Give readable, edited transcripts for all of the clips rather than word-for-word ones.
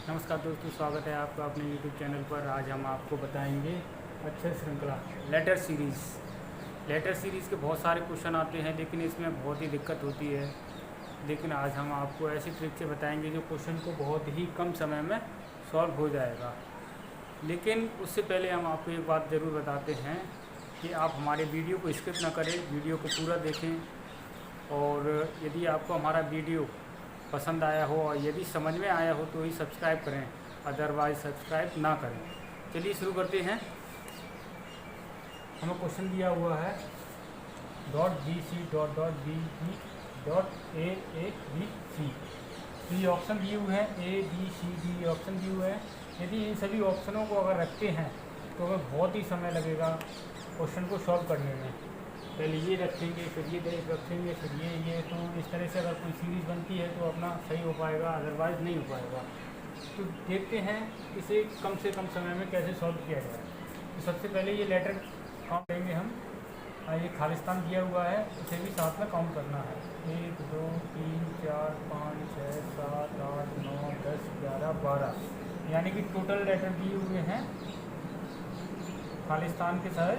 नमस्कार दोस्तों, स्वागत है आपका अपने YouTube चैनल पर। आज हम आपको बताएंगे अक्षर श्रृंखला लेटर सीरीज़ के बहुत सारे क्वेश्चन आते हैं, लेकिन इसमें बहुत ही दिक्कत होती है। लेकिन आज हम आपको ऐसी ट्रिक से बताएंगे जो क्वेश्चन को बहुत ही कम समय में सॉल्व हो जाएगा। लेकिन उससे पहले हम आपको एक बात ज़रूर बताते हैं कि आप हमारे वीडियो को स्किप ना करें, वीडियो को पूरा देखें। और यदि आपको हमारा वीडियो पसंद आया हो और यदि समझ में आया हो तो ही सब्सक्राइब करें, अदरवाइज सब्सक्राइब ना करें। चलिए शुरू करते हैं। हमें क्वेश्चन दिया हुआ है .bc.bd.a.a.b.c। तो ये ऑप्शन दिए हुए हैं, A B C D option दिए हुए हैं। यदि इन सभी ऑप्शनों को अगर रखते हैं तो हमें बहुत ही समय लगेगा क्वेश्चन को सॉल्व करने में। पहले ये रखेंगे, फिर ये रखेंगे, फिर ये तो इस तरह से अगर कोई सीरीज़ बनती है तो अपना सही हो पाएगा, अदरवाइज़ नहीं हो पाएगा। तो देखते हैं इसे कम से कम समय में कैसे सॉल्व किया जाए। तो सबसे पहले ये लेटर काउंट करेंगे हम। ये खालिस्तान दिया हुआ है, इसे भी साथ में काउंट करना है। 1 2 3 4 5 6 7 8 9 10 11 12, यानी कि टोटल लेटर दिए हुए हैं खालिस्तान के साथ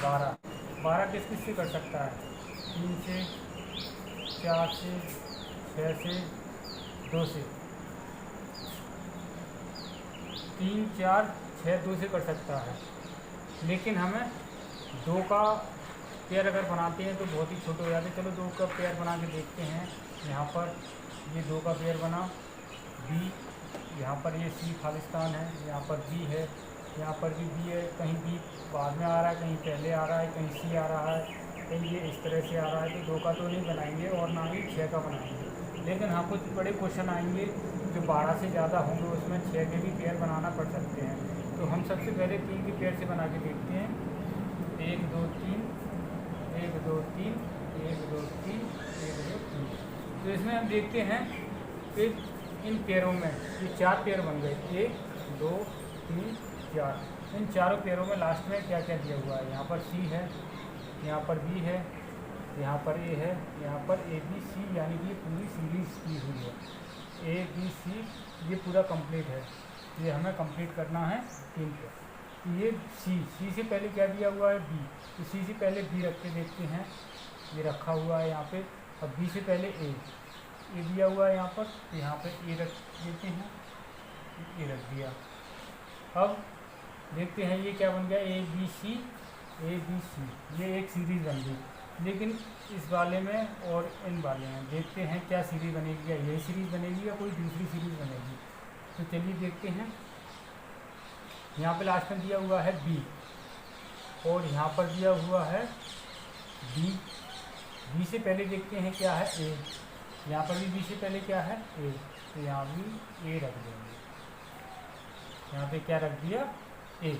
12 किस किस से कर सकता है? 3 से, 4 से, 6 से, 2 से। 3 4 6 2 से कर सकता है, लेकिन हमें 2 का पेयर अगर बनाते हैं तो बहुत ही छोटे हो जाते हैं। चलो 2 का पेयर बना के देखते हैं। यहाँ पर ये 2 का पेयर बना, बी, यहाँ पर ये सी खालिस्तान है, यहाँ पर बी है, यहाँ पर भी बी है। कहीं बी बाद में आ रहा है, कहीं पहले आ रहा है, कहीं सी आ रहा है, कहीं ये इस तरह से आ रहा है। तो 2 का तो नहीं बनाएंगे और ना ही 6 का बनाएंगे। लेकिन हाँ, कुछ बड़े क्वेश्चन आएंगे जो 12 से ज़्यादा होंगे, उसमें 6 के भी पेयर बनाना पड़ सकते हैं। तो हम सबसे पहले 3 के पेयर से बना के देखते हैं। 1 2 3 1 2 3 1 2 3 1 2 3। तो इसमें हम देखते हैं कि इन पेयरों में ये 4 पेयर बन गए, 1 2 3 4। इन चारों पेयरों में लास्ट में क्या क्या दिया हुआ है? यहाँ पर सी है, यहाँ पर बी है, यहाँ पर ए है, यहाँ पर ए बी सी, यानी कि पूरी सीरीज की हुई है। ए बी सी ये पूरा कंप्लीट है, ये हमें कंप्लीट करना है 3 पे। ये सी से पहले क्या दिया हुआ है? बी। तो सी से पहले बी रख के देखते हैं, ये रखा हुआ है यहाँ पे। और बी से पहले ए दिया हुआ है यहाँ पर, तो यहाँ पे ए रख देते हैं, ए रख दिया। अब देखते हैं ये क्या बन गया, ए बी सी, ये एक सीरीज़ बन गई। लेकिन इस वाले में और इन वाले में देखते हैं क्या सीरीज़ बनेगी, या यही सीरीज़ बनेगी या कोई दूसरी सीरीज़ बनेगी। तो चलिए देखते हैं। यहाँ पे लास्ट में दिया हुआ है बी, और यहाँ पर दिया हुआ है बी से पहले देखते हैं क्या है, ए। यहाँ पर भी बी से पहले क्या है, ए। तो यहाँ भी ए रख देंगे, यहाँ पे क्या रख दिया, ए।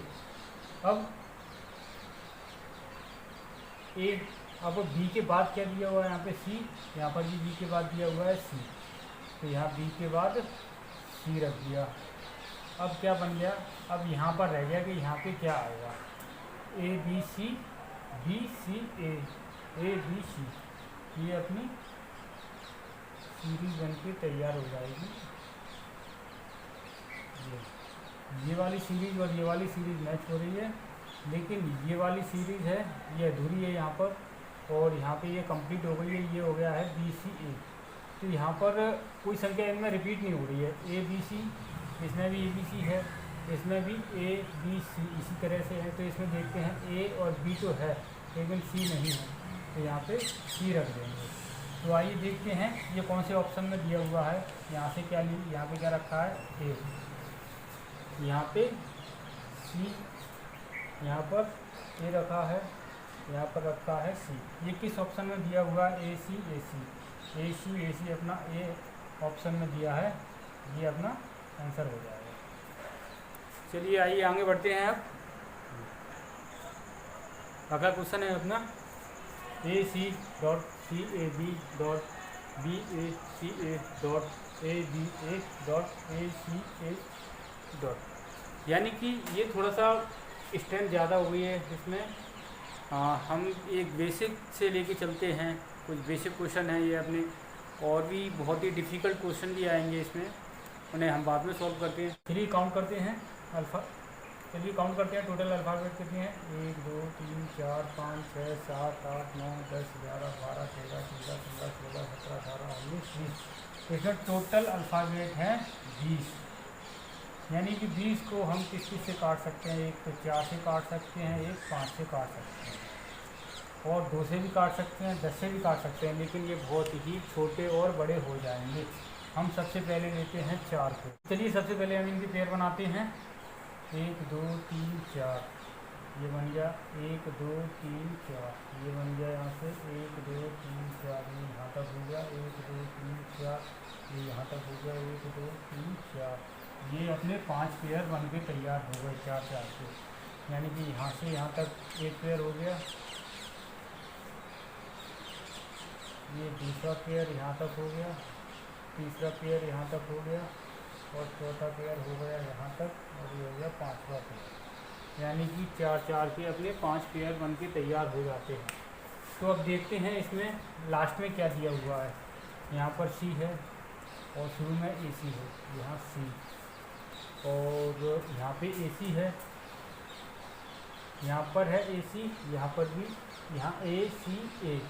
अब बी के बाद क्या दिया हुआ है यहाँ पे, सी। यहाँ पर भी बी के बाद दिया हुआ है सी, तो यहाँ बी के बाद सी रख दिया। अब क्या बन गया, अब यहाँ पर रह गया कि यहाँ पे क्या आएगा, A B C, B C A, A B C. ये अपनी सीरीज बन के तैयार हो जाएगी। ये वाली सीरीज़ और ये वाली सीरीज़ मैच हो रही है, लेकिन ये वाली सीरीज़ है ये अधूरी है यहाँ पर, और यहाँ पे ये कंप्लीट हो गई है। ये हो गया है बी सी ए। तो यहाँ पर कोई संख्या इनमें रिपीट नहीं हो रही है। ए बी सी, इसमें भी ए बी सी है, इसमें भी ए बी सी इसी तरह से है। तो इसमें देखते हैं ए और बी तो है, लेकिन सी नहीं है, तो यहाँ पे सी रख देंगे। तो आइए देखते हैं ये कौन से ऑप्शन में दिया हुआ है। यहाँ से क्या यहाँ पे क्या रखा है, ए, यहाँ पे सी, यहाँ पर ए रखा है, यहाँ पर रखा है सी। ये किस ऑप्शन में दिया हुआ है, ए सी ए सी, ए सी ए सी अपना ए ऑप्शन में दिया है। ये अपना आंसर हो जाएगा। चलिए आइए आगे बढ़ते हैं। अब अगला क्वेश्चन है अपना A C dot C A B dot B A C A dot A B A dot A C A dot, यानी कि ये थोड़ा सा स्ट्रेंथ ज़्यादा हो गई है इसमें। हम एक बेसिक से लेके चलते हैं, कुछ बेसिक क्वेश्चन है ये अपने, और भी बहुत ही डिफ़िकल्ट क्वेश्चन भी आएंगे इसमें। उन्हें हम बाद में सॉल्व करते हैं। चलिए काउंट करते हैं टोटल अल्फ़ाबेट कितने हैं। 1 2 3 4 5 6 7 8 9 10 11 12 13 14 15 16 17 18 19 20। इसमें टोटल अल्फ़ाबेट हैं 20। यानी कि 20 को हम किस किस से काट सकते हैं। एक तो 4 से काट सकते हैं, एक 5 से काट सकते हैं, और 2 से भी काट सकते हैं, 10 से भी काट सकते हैं, लेकिन ये बहुत ही छोटे और बड़े हो जाएंगे। हम सबसे पहले लेते हैं 4 को। चलिए सबसे पहले हम इनके पेयर बनाते हैं। 1 2 3 4 ये बन गया। 1 2 3 4 ये बन गया। यहाँ से 1 2 3 4 ये यहाँ तक हो गया। 1 2 3 4 ये यहाँ तक हो गया। 1 2 3 4 ये अपने 5 पेयर बन के तैयार हो गए 4 4 के। यानी कि यहाँ से यहाँ तक एक पेयर हो गया। ये दूसरा पेयर यहाँ तक हो गया, तीसरा पेयर यहाँ तक हो गया, और चौथा पेयर हो गया यहाँ तक, और ये हो गया 5वां पेयर। यानी कि 4 4 के अपने 5 पेयर बन के तैयार हो जाते हैं। तो अब देखते हैं इसमें लास्ट में क्या दिया हुआ है। यहाँ पर सी है और शुरू में ए सी है। यहाँ सी और यहाँ पे ए सी है, यहाँ पर है ए सी, यहाँ पर भी, यहाँ ए सी ए,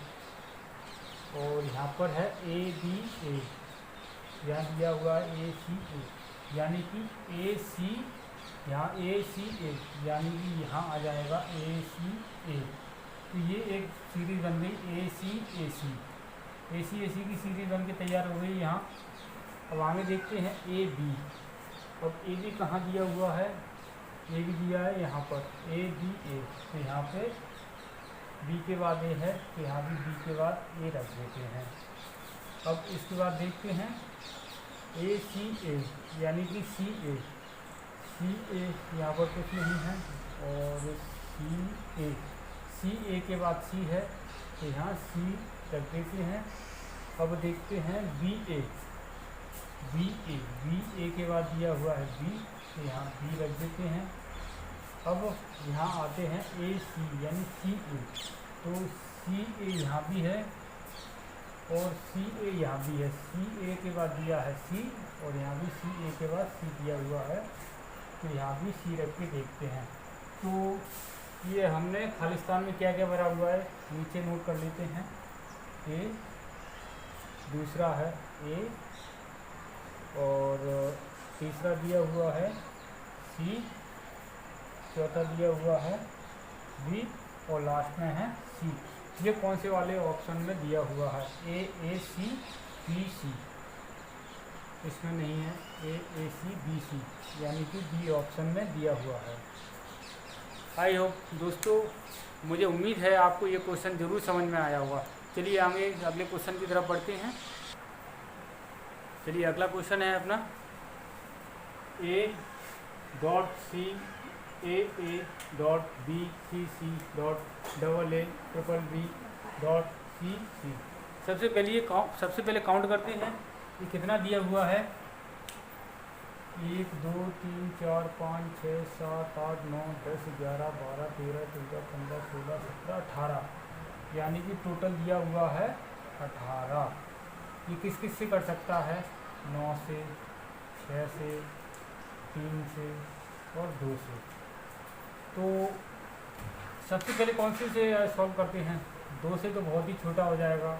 और यहाँ पर है ए बी ए। यहाँ दिया हुआ है ए सी ए, यानी कि ए सी, यहाँ ए सी ए, यानी कि यहाँ आ जाएगा ए सी ए। तो ये एक सीरीज़ बन गई ए सी ए सी। ए सी ए सी की सीरीज़ बन के तैयार हो गई यहाँ। अब आगे देखते हैं ए बी। अब ए बी कहाँ दिया हुआ है। ए बी दिया है यहाँ पर ए बी ए, तो यहाँ पे बी के बाद ए है, तो यहाँ भी बी के बाद ए रख देते हैं। अब इसके बाद देखते हैं ए सी ए, यानी कि सी ए। सी ए यहाँ पर कुछ नहीं है, और सी ए के बाद सी है, तो यहाँ सी रख देते हैं। अब देखते हैं बी ए। बी ए के बाद दिया हुआ है बी, तो यहाँ बी रख देते हैं। अब यहाँ आते हैं ए सी, यानी सी ए, तो सी ए यहाँ भी है और सी ए यहाँ भी है। सी ए के बाद दिया है सी, और यहाँ भी सी ए के बाद सी दिया हुआ है, तो यहाँ भी सी रख के देखते हैं। तो ये हमने खालिस्तान में क्या क्या भरा हुआ है नीचे नोट कर लेते हैं। ए, दूसरा है ए, और तीसरा दिया हुआ है सी, चौथा दिया हुआ है बी, और लास्ट में है सी। ये कौन से वाले ऑप्शन में दिया हुआ है। ए सी बी सी, इसमें नहीं है ए सी बी सी, यानी कि बी ऑप्शन में दिया हुआ है। आई होप दोस्तों, मुझे उम्मीद है आपको ये क्वेश्चन ज़रूर समझ में आया होगा। चलिए आगे अगले क्वेश्चन की तरफ बढ़ते हैं। चलिए अगला क्वेश्चन है अपना A dot C A dot B C dot double A triple B dot C. सबसे पहले काउंट करते हैं ये कितना दिया हुआ है। 1 2 3 4 5 6 7 8 9 10 11 12 13 14 15 16 17 18, यानी कि टोटल दिया हुआ है 18। ये किस किस से कर सकता है। 9 से, 6 से, 3 से और 2 से। तो सबसे पहले कौन सी से सॉल्व करते हैं। 2 से तो बहुत ही छोटा हो जाएगा,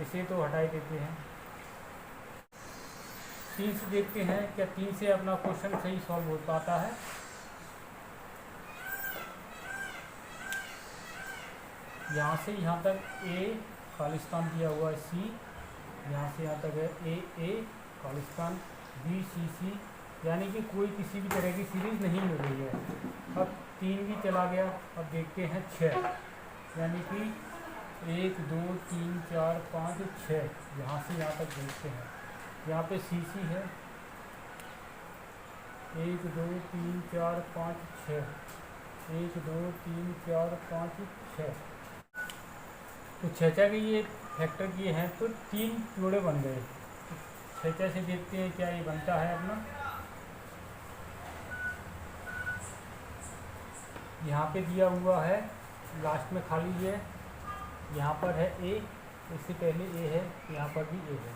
इसे तो हटा ही देते हैं। 3 से देखते हैं क्या 3 से अपना क्वेश्चन सही सॉल्व हो पाता है। यहाँ से यहाँ तक ए खालिस्तान दिया हुआ है सी, यहाँ से यहाँ तक है ए खालिस्तान बी सी, यानी कि कोई किसी भी तरह की सीरीज़ नहीं मिल रही है। अब 3 भी चला गया। अब देखते हैं 6, यानी कि 1 2 3 4 5 6, यहाँ से यहाँ तक देखते हैं। यहाँ पे सी है 1 2 3 4 5 6, 1 2 3 4 5 6। तो 6 के ये फैक्टर किए हैं तो 3 जोड़े बन गए। 6 से देखते हैं क्या ये बनता है अपना। यहाँ पे दिया हुआ है लास्ट में खाली है, यहाँ पर है ए, इससे पहले ए है, यहाँ पर भी ए है।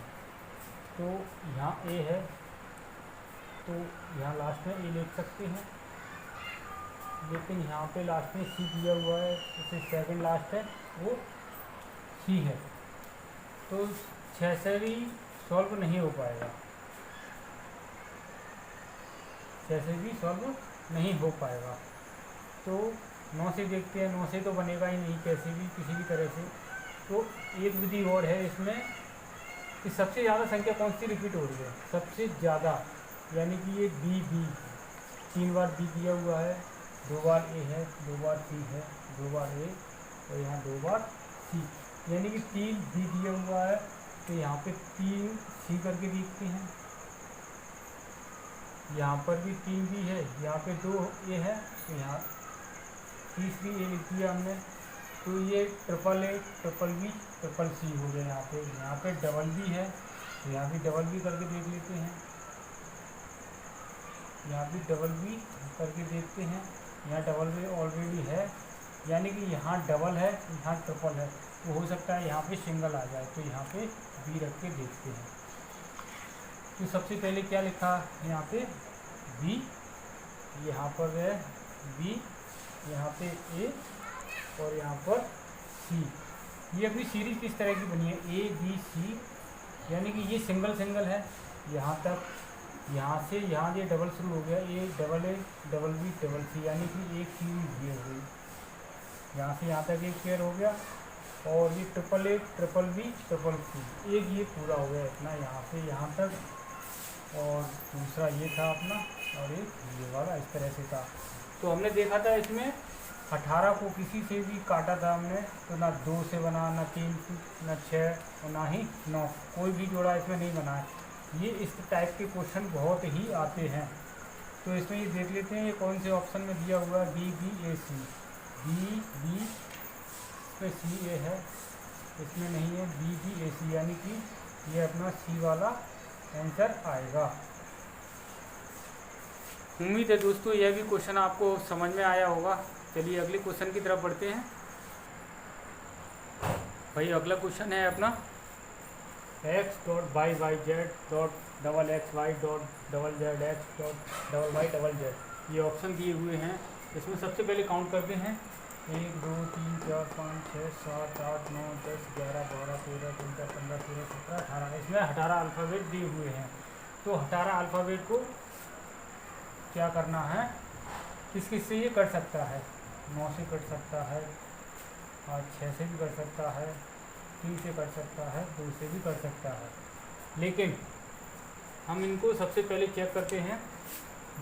तो यहाँ ए है, तो यहाँ लास्ट में ए लिख सकते हैं, लेकिन यहाँ पे लास्ट में सी दिया हुआ है, जैसे सेकंड लास्ट है वो सी है, तो 6 से भी सॉल्व नहीं हो पाएगा, 6 से भी सॉल्व नहीं हो पाएगा। तो 9 से देखते हैं, 9 से तो बनेगा ही नहीं कैसे भी, किसी भी तरह से। तो एक विधि और है इसमें कि सबसे ज़्यादा संख्या कौन सी रिपीट हो रही है, सबसे ज़्यादा, यानी कि ये बी 3 बार बी दिया हुआ है, 2 बार ए है, 2 बार सी है, 2 बार ए और यहाँ 2 बार सी, यानी कि 3 बी दिया हुआ है, तो यहाँ पे 3 सी करके देखते हैं। यहाँ पर भी 3 बी है, यहाँ पे 2 ए है, तो यहाँ तीसरी ए लिख दिया हमने, तो ये triple A, triple B, triple C हो गया। यहाँ पे डबल बी है, तो यहाँ भी डबल बी करके देख लेते हैं, यहाँ भी डबल बी करके देखते हैं। यहाँ डबल बी ऑलरेडी है, यानी कि यहाँ डबल है, यहाँ ट्रिपल है, तो हो सकता है यहाँ पे सिंगल आ जाए, तो यहाँ पे बी रख के देखते हैं। तो सबसे पहले क्या लिखा यहाँ पे बी, यहाँ पर है बी, यहाँ पे ए और यहाँ पर सी। ये अपनी सीरीज किस तरह की बनी है, ए बी सी, यानी कि ये सिंगल सिंगल है यहाँ तक, यहाँ से यहाँ ये डबल शुरू हो गया, A double B double C, यानी कि एक सीरीज ये हो गई, यहाँ से यहाँ तक एक पेयर हो गया, और ये triple A triple B triple C, एक ये पूरा हो गया इतना यहाँ से यहाँ तक, और दूसरा ये था अपना, और एक ये वाला इस तरह से था। तो हमने देखा था इसमें 18 को किसी से भी काटा था हमने, तो ना 2 से बना, ना 3, ना 6 और ना ही 9, कोई भी जोड़ा इसमें नहीं बना है। ये इस टाइप के क्वेश्चन बहुत ही आते हैं। तो इसमें ये देख लेते हैं ये कौन से ऑप्शन में दिया हुआ है, B B A C, B B इसमें सी ए है, इसमें नहीं है बी बी ए सी, यानी कि ये अपना सी वाला आंसर आएगा। उम्मीद है दोस्तों यह भी क्वेश्चन आपको समझ में आया होगा। चलिए अगले क्वेश्चन की तरफ बढ़ते हैं। भाई अगला क्वेश्चन है अपना x dot Y Y Z dot double X Y dot double Z X dot double Y double Z, ये ऑप्शन दिए हुए हैं। इसमें सबसे पहले काउंट करते हैं, 1 2 3 4 5 6 7 8 9 10 11 12 13 14 15 16 17 18, इसमें 18 अल्फ़ाबेट दिए हुए हैं। तो 18 अल्फ़ाबेट को क्या करना है, किस किस से ये कट सकता है, 9 से कट सकता है, और 6 से भी कट सकता है, 3 से कट सकता है, 2 से भी कट सकता है। लेकिन हम इनको सबसे पहले चेक करते हैं,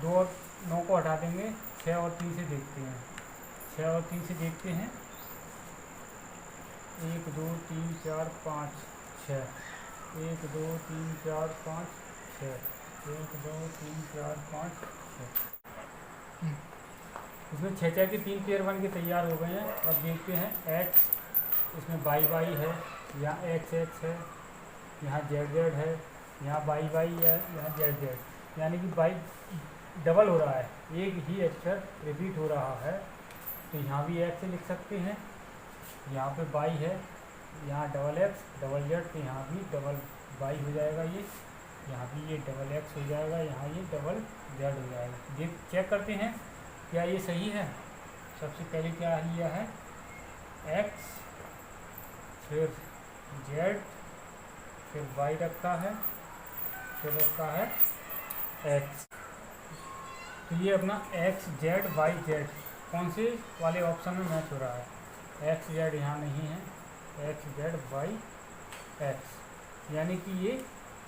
2 और 9 को हटा देंगे, 6 और 3 से देखते हैं, 6 और 3 से देखते हैं, 1 2 3 4 5 6, 1 2 3 4 5 6, 1 2 3 4 5 6, इसमें 6 की 3 पेयर बन के तैयार हो गए हैं। अब देखते हैं x, इसमें वाई वाई है, यहाँ एक्स एक्स है, यहाँ जेड जेड है, यहाँ वाई वाई है, यहाँ जेड जेड, यानी कि वाई डबल हो रहा है, एक ही अक्षर रिपीट हो रहा है। तो यहाँ भी एक्स लिख सकते हैं, यहाँ पे वाई है, यहाँ डबल एक्स डबल जेड, तो यहाँ भी डबल वाई हो जाएगा ये, यहाँ भी ये डबल एक्स हो जाएगा, यहाँ ये डबल जेड हो जाएगा। देख चेक करते हैं क्या ये सही है। सबसे पहले क्या लिया है, एक्स, फिर जेड, फिर वाई रखा है, फिर रखा है एक्स। तो ये अपना एक्स जेड वाई जेड कौन से वाले ऑप्शन में मैच हो रहा है, एक्स जेड यहाँ नहीं है, एक्स जेड वाई एक्स, यानी कि ये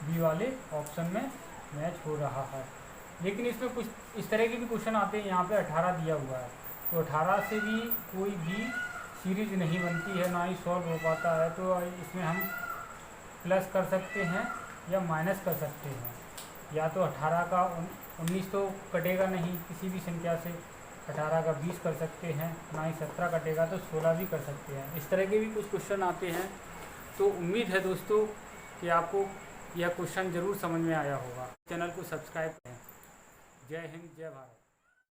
बी वाले ऑप्शन में मैच हो रहा है। लेकिन इसमें कुछ इस तरह के भी क्वेश्चन आते हैं, यहाँ पे 18 दिया हुआ है, तो 18 से भी कोई भी सीरीज नहीं बनती है, ना ही सॉल्व हो पाता है। तो इसमें हम प्लस कर सकते हैं या माइनस कर सकते हैं, या तो 18 का 19 तो कटेगा नहीं किसी भी संख्या से, 18 का 20 कर सकते हैं, ना ही 17 कटेगा तो 16 भी कर सकते हैं। इस तरह के भी कुछ क्वेश्चन आते हैं। तो उम्मीद है दोस्तों कि आपको यह क्वेश्चन ज़रूर समझ में आया होगा। चैनल को सब्सक्राइब करें। जय हिंद, जय भारत।